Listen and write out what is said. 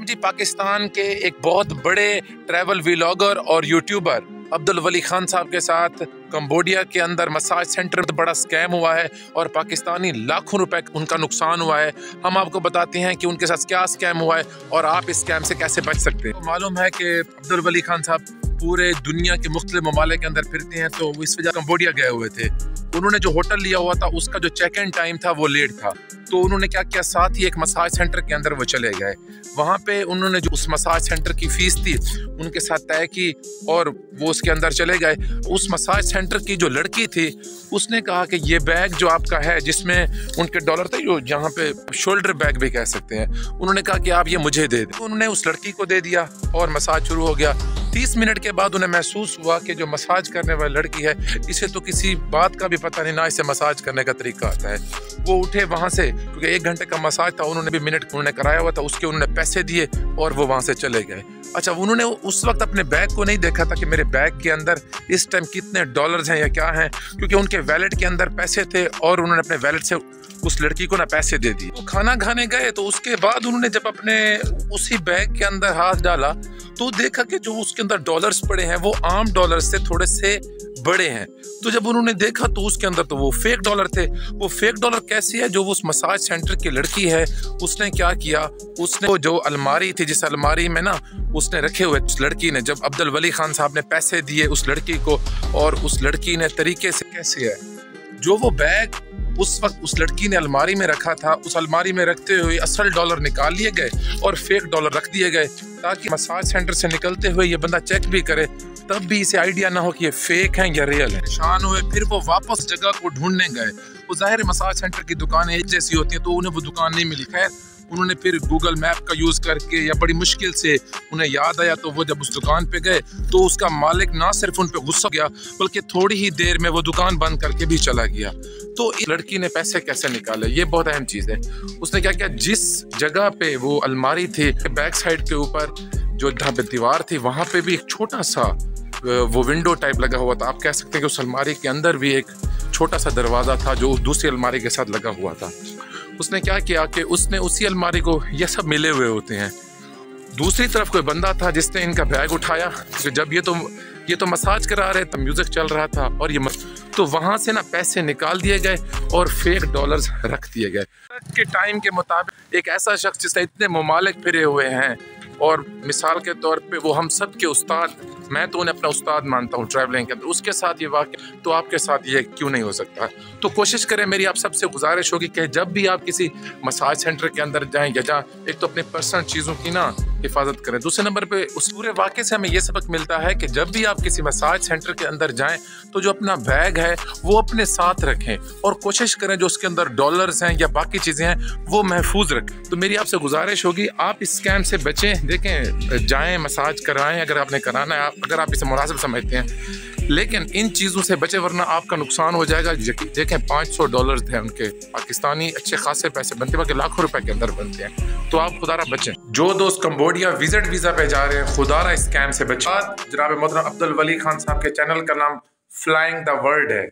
जी पाकिस्तान के एक बहुत बड़े ट्रैवल व्लॉगर और यूट्यूबर अब्दुल वली खान साहब के साथ कंबोडिया के अंदर मसाज सेंटर में बड़ा स्कैम हुआ है और पाकिस्तानी लाखों रुपए उनका नुकसान हुआ है। हम आपको बताते हैं कि उनके साथ क्या स्कैम हुआ है और आप इस स्कैम से कैसे बच सकते हैं। तो मालूम है कि अब्दुल वली खान साहब पूरे दुनिया के मुख्तलिफ ममालिक के अंदर फिरते हैं, तो इस वजह कंबोडिया गए हुए थे। उन्होंने जो होटल लिया हुआ था उसका जो चेक इन टाइम था वो लेट था, तो उन्होंने क्या किया, साथ ही एक मसाज सेंटर के अंदर वो चले गए। वहाँ पे उन्होंने जो उस मसाज सेंटर की फीस थी उनके साथ तय की और वो उसके अंदर चले गए। उस मसाज सेंटर की जो लड़की थी उसने कहा कि ये बैग जो आपका है, जिसमें उनके डॉलर थे, जो यहाँ पे शोल्डर बैग भी कह सकते हैं, उन्होंने कहा कि आप ये मुझे दे दें। उन्होंने उस लड़की को दे दिया और मसाज शुरू हो गया। 30 मिनट के बाद उन्हें महसूस हुआ कि जो मसाज करने वाली लड़की है इसे तो किसी बात का भी पता नहीं, ना इसे मसाज करने का तरीका आता है। वो उठे वहाँ से, क्योंकि 1 घंटे का मसाज था, उन्होंने भी मिनट उन्होंने कराया हुआ था, उसके उन्होंने पैसे दिए और वो वहाँ से चले गए। अच्छा, उन्होंने उस वक्त अपने बैग को नहीं देखा था कि मेरे बैग के अंदर इस टाइम कितने डॉलर्स हैं या क्या हैं, क्योंकि उनके वैलेट के अंदर पैसे थे और उन्होंने अपने वैलेट से उस लड़की को ना पैसे दे दिए। वो खाना खाने गए तो उसके बाद उन्होंने जब अपने उसी बैग के अंदर हाथ डाला तो देखा कि जो उसके अंदर डॉलर्स पड़े हैं वो आम डॉलर से थोड़े से बड़े हैं। तो जब उन्होंने देखा तो उसके अंदर तो वो फेक डॉलर थे। वो फेक डॉलर कैसी है, जो उस मसाज सेंटर की लड़की है उसने क्या किया, उसने वो जो अलमारी थी, जिस अलमारी में ना उसने रखे हुए, उस लड़की ने, जब अब्दुल वली खान साहब ने पैसे दिए उस लड़की को और उस लड़की ने तरीके से, कैसे है, जो वो बैग उस वक्त उस लड़की ने अलमारी में रखा था, उस अलमारी में रखते हुए असल डॉलर निकाल लिए गए और फेक डॉलर रख दिए गए, ताकि मसाज सेंटर से निकलते हुए ये बंदा चेक भी करे, तब भी इसे आइडिया ना हो कि ये फेक हैं या रियल है। परेशान हुए, फिर वो वापस जगह को ढूंढने गए। वो जाहिर मसाज सेंटर की दुकानें एक जैसी होती हैं, तो उन्हें वो दुकान नहीं मिली। खैर, उन्होंने फिर गूगल मैप का यूज़ करके या बड़ी मुश्किल से उन्हें याद आया, तो वो जब उस दुकान पे गए तो उसका मालिक ना सिर्फ उन पे गुस्सा गया बल्कि थोड़ी ही देर में वो दुकान बंद करके भी चला गया। तो इस लड़की ने पैसे कैसे निकाले, ये बहुत अहम चीज़ है। उसने क्या किया, जिस जगह पे वो अलमारी थी, बैक साइड के ऊपर जो जहाँ पे दीवार थी वहाँ पे भी एक छोटा सा वो विंडो टाइप लगा हुआ था। आप कह सकते हैं कि उस अलमारी के अंदर भी एक छोटा सा दरवाज़ा था जो दूसरी अलमारी के साथ लगा हुआ था। उसने क्या किया कि उसने उसी अलमारी को, ये सब मिले हुए होते हैं, दूसरी तरफ कोई बंदा था जिसने इनका बैग उठाया, क्योंकि जब ये तो मसाज करा रहे थे, म्यूजिक चल रहा था और ये तो वहाँ से ना पैसे निकाल दिए गए और फेक डॉलर्स रख दिए गए। के टाइम के मुताबिक एक ऐसा शख्स जिसने इतने ममालिक फिरे हुए हैं और मिसाल के तौर पे वो हम सब के उस्ताद, मैं तो उन्हें अपना उस्ताद मानता हूँ ट्रैवलिंग के अंदर, उसके साथ ये वाक़या, तो आपके साथ ये क्यों नहीं हो सकता। तो कोशिश करें, मेरी आप सबसे गुजारिश होगी कि जब भी आप किसी मसाज सेंटर के अंदर जाएं या जहाँ, एक तो अपने पर्सनल चीज़ों की ना हिफाजत करें, दूसरे नंबर पे उस पूरे वाक़े से हमें ये सबक मिलता है कि जब भी आप किसी मसाज सेंटर के अंदर जाएं तो जो अपना बैग है वो अपने साथ रखें और कोशिश करें जो उसके अंदर डॉलर्स हैं या बाकी चीज़ें हैं वो महफूज रखें। तो मेरी आपसे गुजारिश होगी, आप इस स्कैम से बचें। देखें, जाएं, मसाज कराएं अगर आपने कराना है, अगर आप इसे मुनासिब समझते हैं, लेकिन इन चीज़ों से बचे वरना आपका नुकसान हो जाएगा। देखें, 500 डॉलर थे उनके, पाकिस्तानी अच्छे खासे पैसे बनते हैं, लाखों रुपए के अंदर बनते हैं। तो आप खुदारा बचें। जो दोस्त कंबोडिया विजिट वीज़ा पे जा रहे हैं, खुदारा स्कैम से बचें। जनाब मोहतरम अब्दुल वली खान साहब के चैनल का नाम फ्लाइंग द वर्ल्ड है।